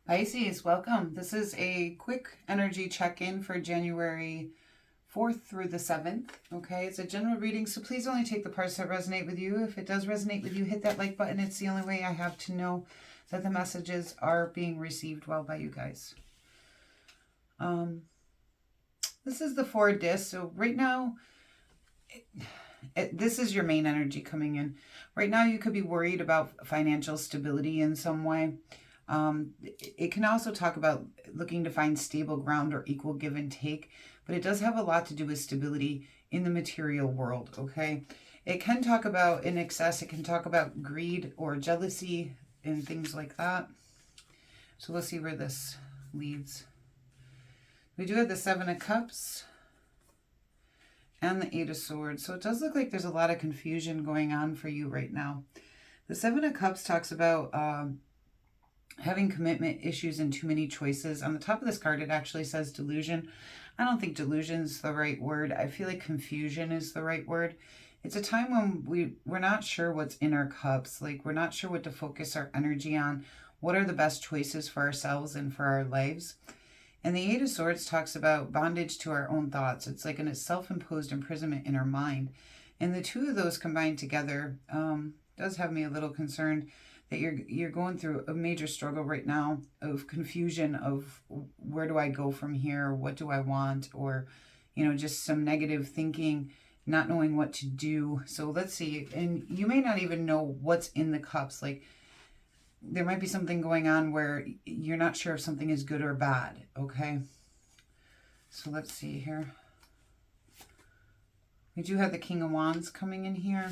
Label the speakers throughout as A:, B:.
A: Pisces, welcome. This is a quick energy check-in for January 4th through the 7th. Okay, it's a general reading, so please only take the parts that resonate with you. If it does resonate with you, hit that like button. It's the only way I have to know that the messages are being received well by you guys. This is the Four of Discs. So right now, this is your main energy coming in. Right now, you could be worried about financial stability in some way. It can also talk about looking to find stable ground or equal give and take, but it does have a lot to do with stability in the material world, okay? It can talk about in excess, it can talk about greed or jealousy and things like that. So let's see where this leads. We do have the Seven of Cups and the Eight of Swords. So it does look like there's a lot of confusion going on for you right now. The Seven of Cups talks about having commitment issues and too many choices. On the top of this card, it actually says delusion. I don't think delusion is the right word. I feel like confusion is the right word. It's a time when we're not sure what's in our cups. Like, we're not sure what to focus our energy on. What are the best choices for ourselves and for our lives? And the Eight of Swords talks about bondage to our own thoughts. It's like a self-imposed imprisonment in our mind. And the two of those combined together does have me a little concerned that you're going through a major struggle right now of confusion of where do I go from here? What do I want? Or, just some negative thinking, not knowing what to do. So let's see. And you may not even know what's in the cups. Like, there might be something going on where you're not sure if something is good or bad. Okay. So let's see here. We do have the King of Wands coming in here.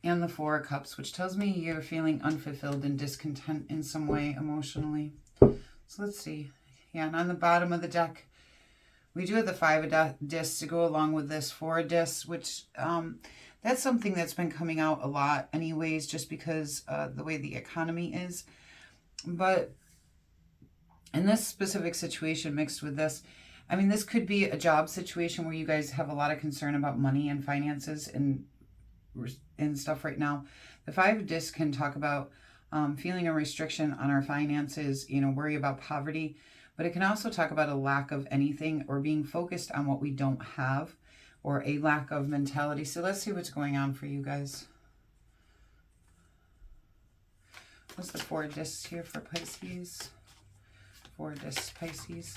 A: And the Four of Cups, which tells me you're feeling unfulfilled and discontent in some way emotionally. So let's see. Yeah, and on the bottom of the deck, we do have the Five of Discs to go along with this Four of Discs, which that's something that's been coming out a lot anyways, just because the way the economy is. But in this specific situation mixed with this, I mean, this could be a job situation where you guys have a lot of concern about money and finances and stuff right now. The Five of Discs can talk about feeling a restriction on our finances, worry about poverty, but it can also talk about a lack of anything or being focused on what we don't have or a lack of mentality. So let's see what's going on for you guys. What's the Four of Discs here for Pisces? Four of Discs, Pisces.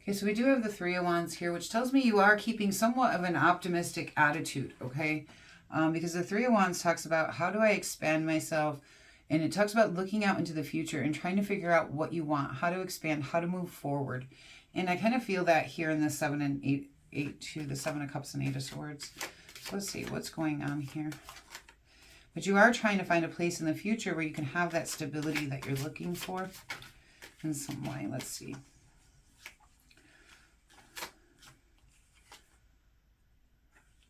A: Okay, so we do have the Three of Wands here, which tells me you are keeping somewhat of an optimistic attitude, okay? Because the Three of Wands talks about how do I expand myself, and it talks about looking out into the future and trying to figure out what you want, how to expand, how to move forward. And I kind of feel that here in the Seven and Eight to the Seven of Cups and Eight of Swords. So let's see what's going on here. But you are trying to find a place in the future where you can have that stability that you're looking for in some way. Let's see.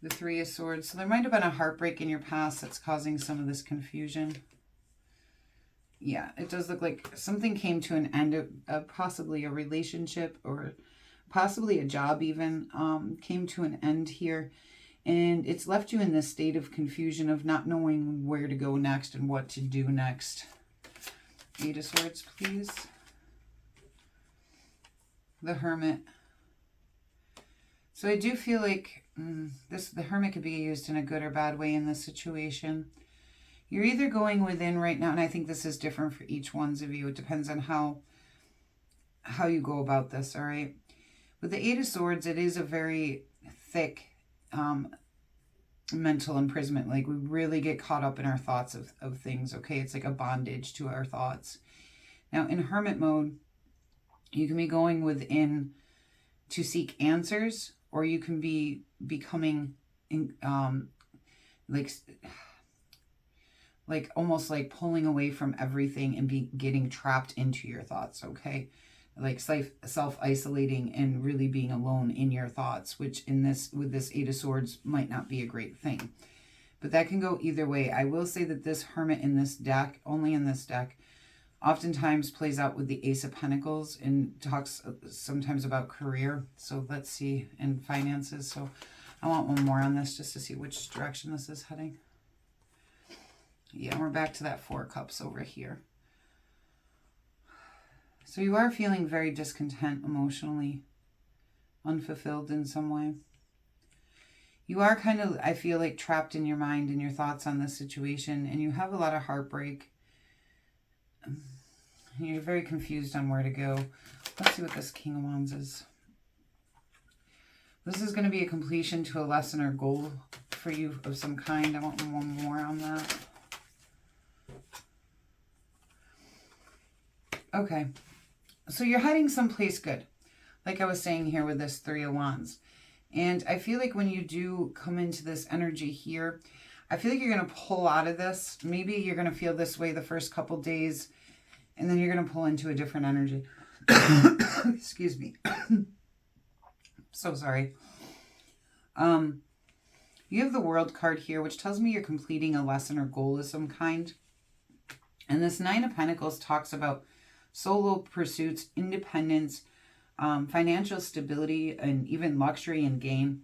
A: The Three of Swords. So there might have been a heartbreak in your past that's causing some of this confusion. Yeah, it does look like something came to an end, possibly a relationship or possibly a job even came to an end here. And it's left you in this state of confusion of not knowing where to go next and what to do next. Eight of Swords, please. The Hermit. So I do feel like the Hermit could be used in a good or bad way in this situation. You're either going within right now, and I think this is different for each one of you. It depends on how you go about this, all right? With the Eight of Swords, it is a very thick mental imprisonment. Like, we really get caught up in our thoughts of things, okay? It's like a bondage to our thoughts. Now, in Hermit mode, you can be going within to seek answers, or you can be becoming like almost like pulling away from everything and be getting trapped into your thoughts, okay? Like self-isolating and really being alone in your thoughts, which with this Eight of Swords might not be a great thing. But that can go either way. I will say that this Hermit in this deck, only in this deck, oftentimes plays out with the Ace of Pentacles and talks sometimes about career. So let's see, and finances. So I want one more on this just to see which direction this is heading. Yeah, we're back to that Four of Cups over here. So you are feeling very discontent emotionally, unfulfilled in some way. You are kind of, I feel like, trapped in your mind and your thoughts on this situation, and you have a lot of heartbreak. You're very confused on where to go. Let's see what this King of Wands is. This is going to be a completion to a lesson or goal for you of some kind. I want one more on that. Okay. So you're heading someplace good. Like I was saying here with this Three of Wands. And I feel like when you do come into this energy here, I feel like you're going to pull out of this. Maybe you're going to feel this way the first couple days, and then you're going to pull into a different energy. Excuse me. So sorry. You have the World card here, which tells me you're completing a lesson or goal of some kind. And this Nine of Pentacles talks about solo pursuits, independence, financial stability, and even luxury and gain.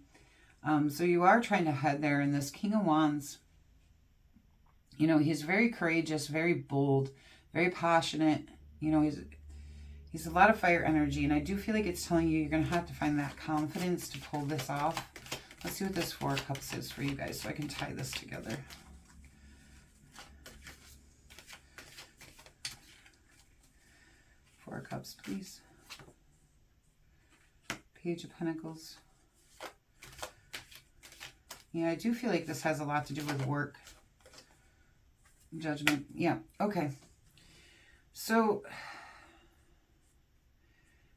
A: So you are trying to head there. And this King of Wands, you know, he's very courageous, very bold, very passionate. You know, he's a lot of fire energy. And I do feel like it's telling you you're going to have to find that confidence to pull this off. Let's see what this Four of Cups is for you guys so I can tie this together. Four of Cups, please. Page of Pentacles. Yeah, I do feel like this has a lot to do with work. Judgment. Yeah, okay. So,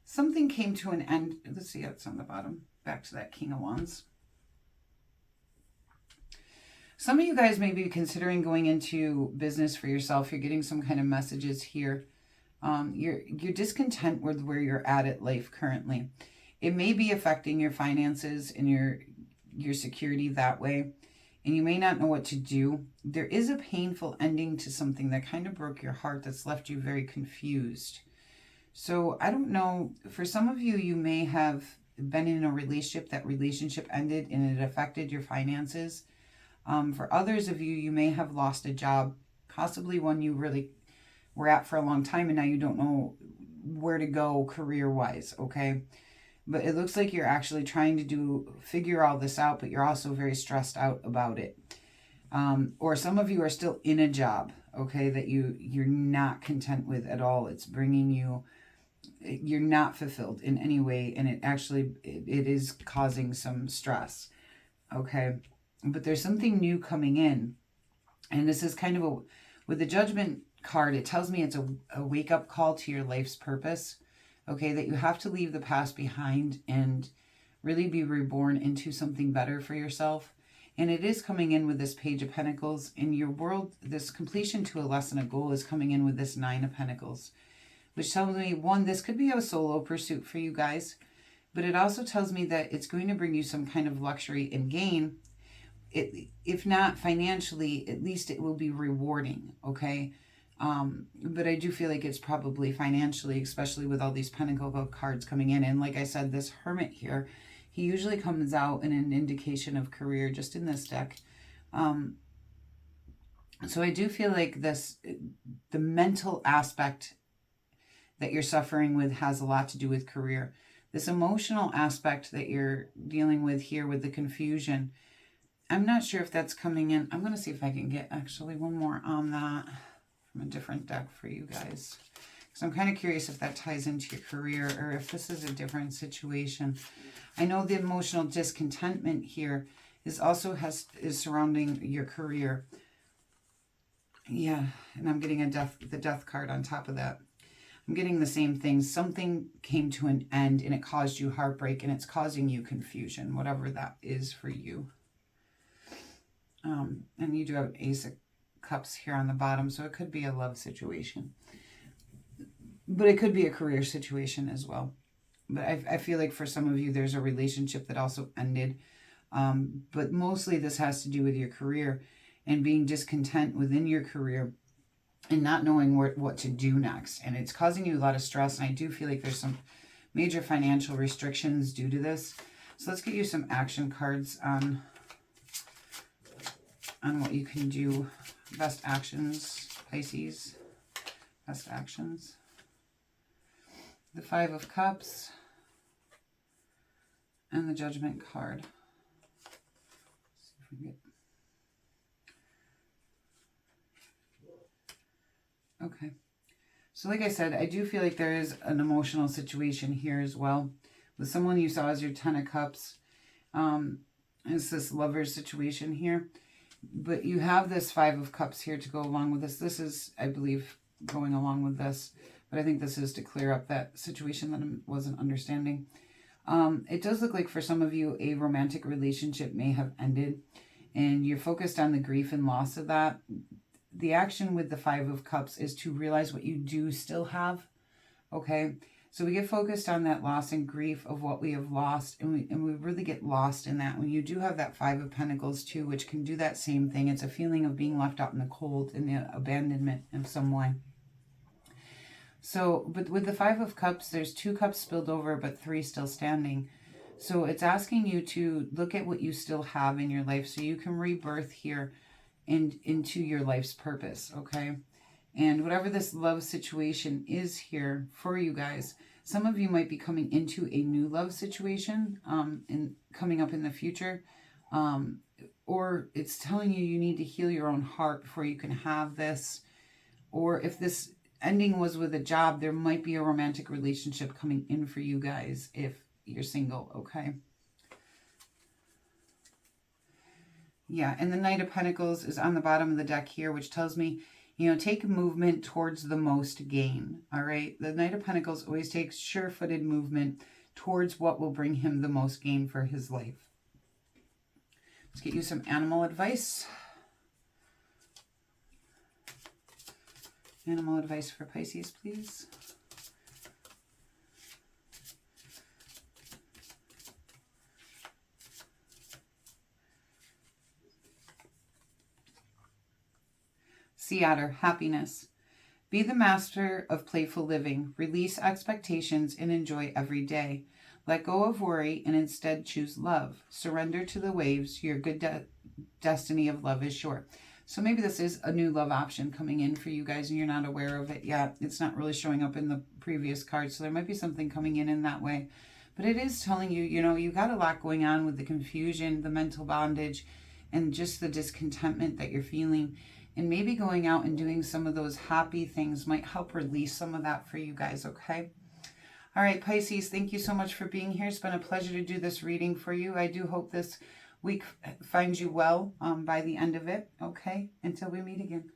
A: something came to an end. Let's see, it's on the bottom. Back to that King of Wands. Some of you guys may be considering going into business for yourself. You're getting some kind of messages here. You're discontent with where you're at life currently. It may be affecting your finances and your security that way. And you may not know what to do. There is a painful ending to something that kind of broke your heart, that's left you very confused. So I don't know. For some of you, you may have been in a relationship. That relationship ended and it affected your finances. For others of you, you may have lost a job, possibly one you really were at for a long time, and now you don't know where to go career-wise, okay? But it looks like you're actually trying to figure all this out, but you're also very stressed out about it. Or some of you are still in a job, okay, that you're not content with at all. It's bringing you, you're not fulfilled in any way, and it is causing some stress, okay? But there's something new coming in, and this is kind of with the Judgment card, it tells me it's a wake-up call to your life's purpose, okay, that you have to leave the past behind and really be reborn into something better for yourself. And it is coming in with this Page of Pentacles. In your world, this completion to a lesson, a goal is coming in with this Nine of Pentacles, which tells me, one, this could be a solo pursuit for you guys, but it also tells me that it's going to bring you some kind of luxury and gain. If not financially, at least it will be rewarding, okay? But I do feel like it's probably financially, especially with all these Pentacle cards coming in. And like I said, this Hermit here, he usually comes out in an indication of career, just in this deck. So I do feel like the mental aspect that you're suffering with has a lot to do with career. This emotional aspect that you're dealing with here with the confusion, I'm not sure if that's coming in. I'm going to see if I can get actually one more on that from a different deck for you guys. So I'm kind of curious if that ties into your career or if this is a different situation. I know the emotional discontentment here is surrounding your career. Yeah, and I'm getting the death card on top of that. I'm getting the same thing. Something came to an end and it caused you heartbreak, and it's causing you confusion, whatever that is for you. And you do have Ace of Cups here on the bottom, so it could be a love situation. But it could be a career situation as well. But I feel like for some of you, there's a relationship that also ended. But mostly this has to do with your career and being discontent within your career and not knowing what to do next. And it's causing you a lot of stress. And I do feel like there's some major financial restrictions due to this. So let's get you some action cards on on what you can do. Best actions, Pisces. Best actions. The Five of Cups. And the Judgment card. Let's see if we can get... Okay. So like I said, I do feel like there is an emotional situation here as well. With someone you saw as your Ten of Cups. It's this lover's situation here. But you have this Five of Cups here to go along with this. This is, I believe, going along with this. But I think this is to clear up that situation that I wasn't understanding. It does look like for some of you, a romantic relationship may have ended. And you're focused on the grief and loss of that. The action with the Five of Cups is to realize what you do still have. Okay? So we get focused on that loss and grief of what we have lost, and we really get lost in that. When you do have that Five of Pentacles too, which can do that same thing. It's a feeling of being left out in the cold and the abandonment in some way. So, but with the Five of Cups, there's 2 cups spilled over, but 3 still standing. So it's asking you to look at what you still have in your life so you can rebirth here into your life's purpose, okay? And whatever this love situation is here for you guys, some of you might be coming into a new love situation and coming up in the future. Or it's telling you you need to heal your own heart before you can have this. Or if this ending was with a job, there might be a romantic relationship coming in for you guys if you're single, okay? Yeah, and the Knight of Pentacles is on the bottom of the deck here, which tells me, you know, take movement towards the most gain, all right? The Knight of Pentacles always takes sure-footed movement towards what will bring him the most gain for his life. Let's get you some animal advice. Animal advice for Pisces, please. Sea Otter, happiness. Be the master of playful living. Release expectations and enjoy every day. Let go of worry and instead choose love. Surrender to the waves. Your good destiny of love is sure. So maybe this is a new love option coming in for you guys and you're not aware of it yet. It's not really showing up in the previous cards. So there might be something coming in that way. But it is telling you, you know, you got a lot going on with the confusion, the mental bondage, and just the discontentment that you're feeling. And maybe going out and doing some of those happy things might help release some of that for you guys, okay? All right, Pisces, thank you so much for being here. It's been a pleasure to do this reading for you. I do hope this week finds you well by the end of it, okay? Until we meet again.